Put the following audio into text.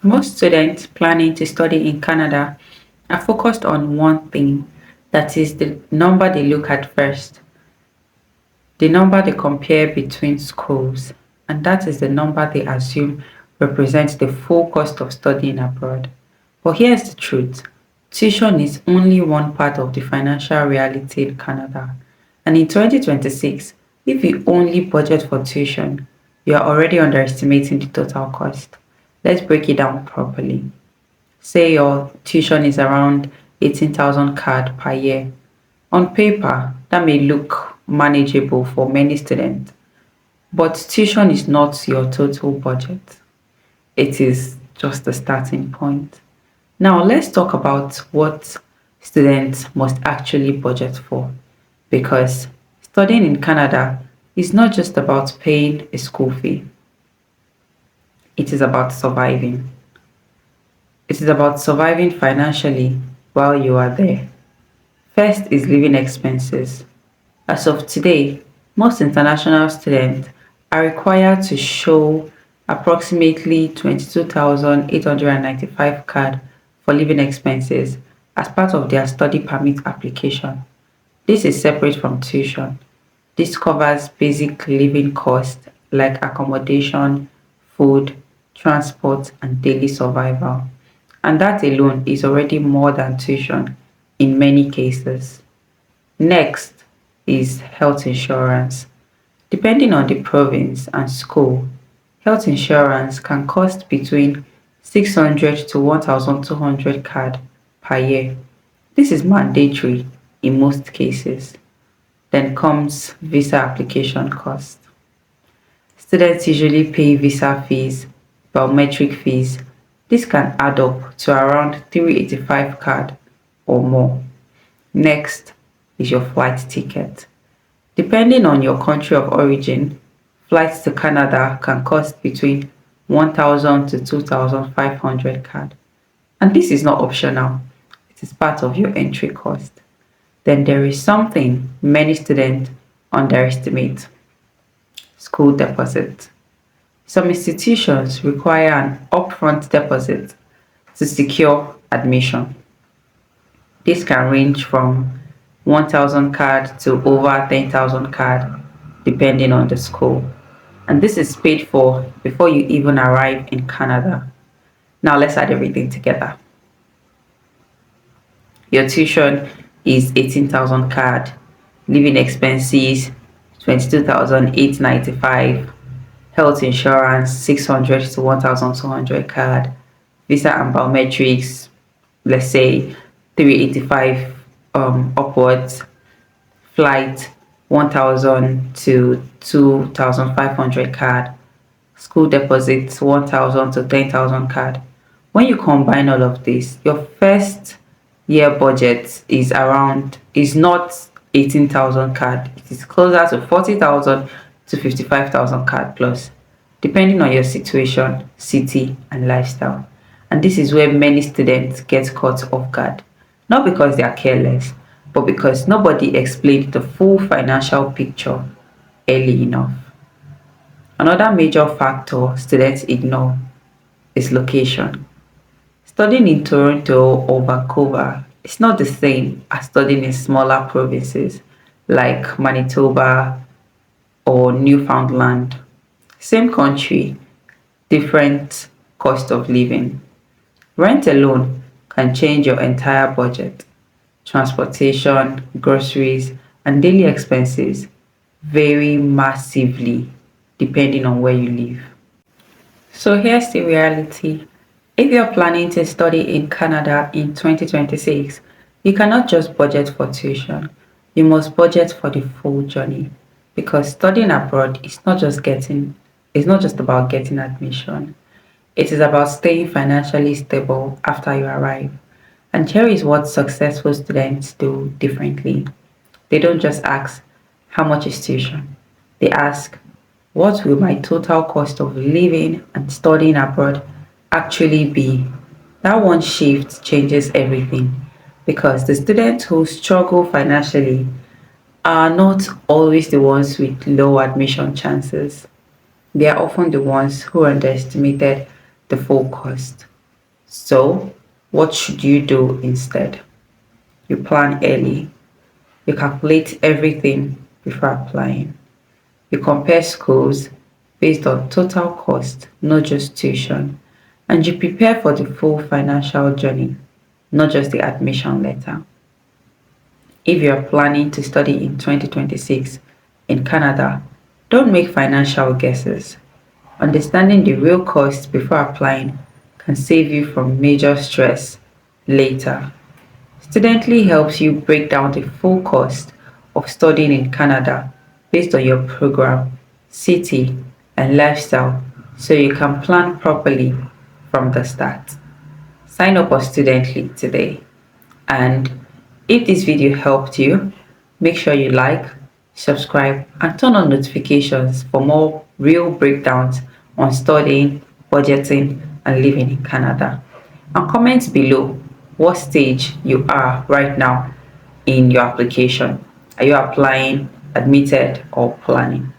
Most students planning to study in Canada are focused on one thing, that is the number they look at first, the number they compare between schools, and that is the number they assume represents the full cost of studying abroad. But here's the truth: tuition is only one part of the financial reality in Canada. And in 2026, if you only budget for tuition, you are already underestimating the total cost. Let's break it down properly. Say your tuition is around 18,000 CAD per year. On paper, that may look manageable for many students, but tuition is not your total budget. It is just the starting point. Now, let's talk about what students must actually budget for, because studying in Canada is not just about paying a school fee, it is about surviving. It is about surviving financially while you are there. First is living expenses. As of today, most international students are required to show approximately 22,895 CAD for living expenses as part of their study permit application. This is separate from tuition. This covers basic living costs like accommodation, food, transport, and daily survival. And that alone is already more than tuition in many cases. Next is health insurance. Depending on the province and school, health insurance can cost between 600 to 1,200 CAD per year. This is mandatory in most cases. Then comes visa application cost. Students usually pay visa fees, biometric fees. This can add up to around 385 CAD or more. Next is your flight ticket. Depending on your country of origin, flights to Canada can cost between 1,000 to 2,500 CAD. And this is not optional, it is part of your entry cost. Then there is something many students underestimate: school deposit. Some institutions require an upfront deposit to secure admission. This can range from 1,000 CAD to over 10,000 CAD depending on the school. And this is paid for before you even arrive in Canada. Now let's add everything together. Your tuition is 18,000 CAD, living expenses 22,895, health insurance 600 to 1,200 CAD, visa and biometrics, let's say 385 upwards, flight 1,000 to 2,500 CAD, school deposits 1,000 to 10,000 CAD. When you combine all of this, your first year budget is not 18,000 CAD. It is closer to 40,000 to 55,000 CAD plus, depending on your situation, city, and lifestyle. And this is where many students get caught off guard, not because they are careless, but because nobody explained the full financial picture early enough. Another major factor students ignore is location. Studying in Toronto or Vancouver is not the same as studying in smaller provinces like Manitoba or Newfoundland. Same country, different cost of living. Rent alone can change your entire budget. Transportation, groceries, and daily expenses vary massively depending on where you live. So here's the reality. If you're planning to study in Canada in 2026, you cannot just budget for tuition. You must budget for the full journey, because studying abroad is not just about getting admission. It is about staying financially stable after you arrive. And here is what successful students do differently. They don't just ask, how much is tuition? They ask, what will my total cost of living and studying abroad actually be? That one shift changes everything, because the students who struggle financially are not always the ones with low admission chances. They are often the ones who underestimated the full cost. So, what should you do instead? You plan early. You calculate everything before applying. You compare schools based on total cost, not just tuition. And you prepare for the full financial journey, not just the admission letter. If you are planning to study in 2026 in Canada, don't make financial guesses. Understanding the real cost before applying can save you from major stress later. Studently helps you break down the full cost of studying in Canada based on your program, city, and lifestyle so you can plan properly from the start. Sign up for Studently today. And if this video helped you, make sure you like, subscribe, and turn on notifications for more real breakdowns on studying, budgeting, and living in Canada. And comment below what stage you are right now in your application. Are you applying, admitted, or planning?